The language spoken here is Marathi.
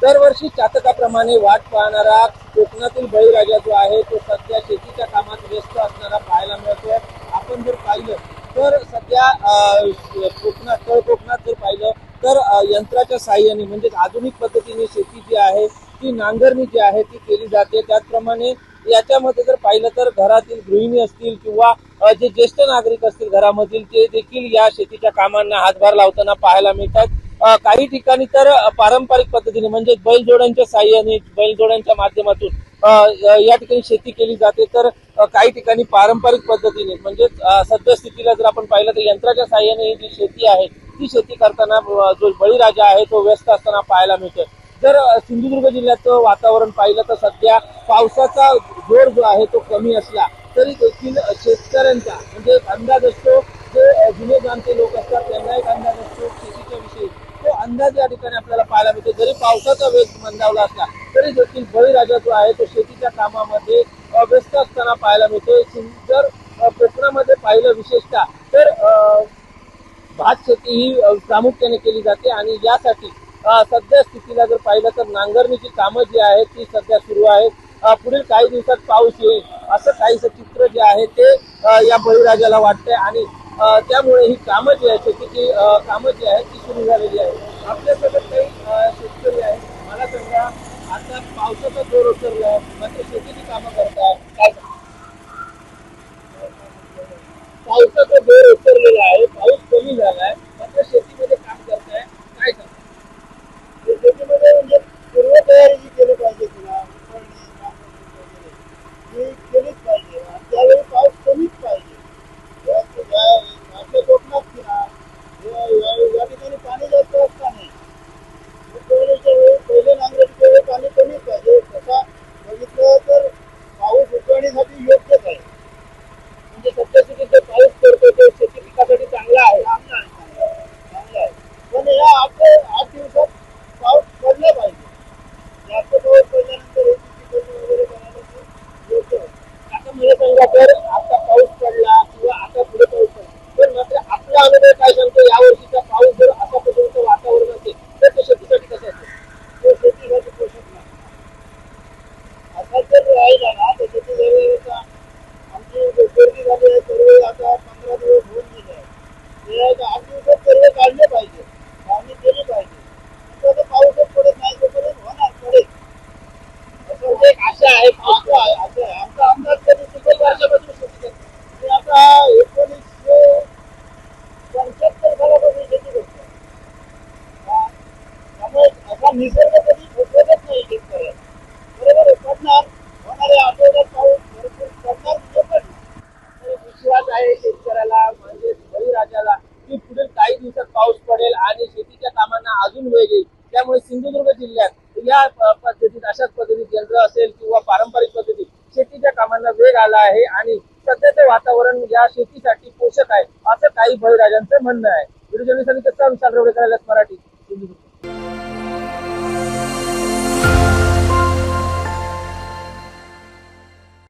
दरवर्षी चातकाप्रमाणे वाट पाहणारा कोकणातील बळीराजा जो आहे तो सध्या शेतीच्या कामात व्यस्त असणारा पाहायला मिळतोय। आपण जर पाहिलं तर सध्या तळ कोकणात जर पाहिलं तर यंत्राच्या साहाय्याने म्हणजे आधुनिक पद्धतीने शेती जी आहे ती नांगरणी जी आहे ती केली जाते। त्याचप्रमाणे याच्यामध्ये जर पाहिलं तर घरातील गृहिणी असतील किंवा जे ज्येष्ठ नागरिक असतील घरामधील ते देखील या शेतीच्या कामांना हातभार लावताना पाहायला मिळतात। काही ठिकाणी तर पारंपरिक पद्धतीने म्हणजे बैलजोड्यांच्या साह्याने बैलजोड्यांच्या माध्यमातून या ठिकाणी शेती केली जाते। तर काही ठिकाणी पारंपरिक पद्धतीने म्हणजे सद्यस्थितीला जर आपण पाहिलं तर यंत्राच्या साह्याने ही जी शेती आहे ती शेती करताना जो बळीराजा आहे तो व्यस्त असताना पाहायला मिळतोय। जर सिंधुदुर्ग जिल्ह्याचं वातावरण पाहिलं तर सध्या पावसाचा जोर जो आहे तो कमी असला तरी देखील शेतकऱ्यांचा म्हणजे एक अंदाज असतो। जे जुने जाणते लोक असतात त्यांना एक अंदाज असतो शेतीच्या विषयी, तो अंदाज या ठिकाणी आपल्याला पाहायला मिळतो। जरी पावसाचा वेग मंदावला असला तरी देखील बळीराजा जो आहे तो शेतीच्या कामामध्ये व्यस्त असताना पाहायला मिळतो। जर कोकणामध्ये पाहिलं विशेषतः तर भात शेती ही प्रामुख्याने केली जाते आणि यासाठी सध्या स्थितीला जर पाहिलं तर नांगरणीची कामं जी आहेत ती सध्या सुरू आहेत। पुढील काही दिवसात पाऊस येईल असं काहीसं चित्र जे आहे ते या बळीराजाला वाटतंय आणि त्यामुळे ही कामं जी आहेत शेतीची कामं जी आहेत ती सुरू झालेली आहे। आपल्यासोबत काही शेतकरी आहेत, मला सांगा आता पावसाचा जोर ओसरलाय मात्र शेतीची कामं करताय काय पावसाचा जोर ओसरलेला आहे, पाऊस कमी झालाय मात्र शेतीमध्ये काम करताय काय सांगा? शेतीमध्ये म्हणजे पूर्वतयारी जी केली पाहिजे तिला उकरणी, नांगरणी वगैरे ही केलीच पाहिजे आणि त्यावेळी पाऊस कमीच पाहिजे. आपल्या कोकणात की ना या ठिकाणी पाणी जास्त असता नाही. उकरणीच्या वेळी पहिले नांगरणीच्या वेळी पाणी कमीच पाहिजे. तसा बघितलं तर पाऊस उकरणीसाठी योग्यच आहे. म्हणजे सध्याची जो पाऊस पडतो तो शेती पिकासाठी चांगला आहे। चांगला आहे, चांगला आहे, चांगला आहे. पण या 8 दिवसात पाऊस पडला पाहिजे. जास्त पाऊस पडल्यानंतर हे पिकं वगैरे करायला ते योग्य आहे. आता मला सांगा तर आता पाऊस पडला किंवा आता पुढे पाऊस पडला तर मात्र आपला अनुभव काय सांगतो या वर्षीचा पाऊस जर अशा पद्धतीचं वातावरण असेल तर ते शेतीसाठी कसं असेल? तो शेतीसाठी पोषक नसणार. असा जर राहिला ना तर शेती जवळ आमची पेरणी झाली आहे सर्व आता 15 दिवस होऊन गेले आहे. ते आता 8 दिवसात सर्व काढले पाहिजे, काढणी केली पाहिजे. नंतर आता पाऊसच पडत नाही तोपर्यंत होणार पडेल असं म्हणजे एक आशा आहे असं आहे. असं आहे आमचा अंदाज कधी किती चुकत नाही. वर्षापासून शेती करतो? मी आता 1975 सालापासून शेती करतो. त्यामुळे असा निसर्ग कधी फसवतच नाही शेतकऱ्याला. बरोबर आहे, पडणार होणाऱ्या आठवड्यात पाऊस भरपूर पडणार म्हणजे पडणार. विश्वास आहे शेतकऱ्याला म्हणजे बळीराजाला की पुढील काही दिवसात पाऊस पडेल आणि शेतीच्या कामांना अजून वेग येईल। त्यामुळे सिंधुदुर्ग जिल्ह्यात या पद्धतीत अशाच पद्धतीत यंत्र असेल किंवा पारंपरिक पद्धतीत शेतीच्या कामांना वेग आला आहे आणि सध्याचे वातावरण या शेतीसाठी पोषक आहे असं काही बळीराजांचं म्हणणं आहे। व्हिडिओ जर्नलिस्ट आणि विशाल रेवडेकर, मराठी, सिंधुदुर्ग।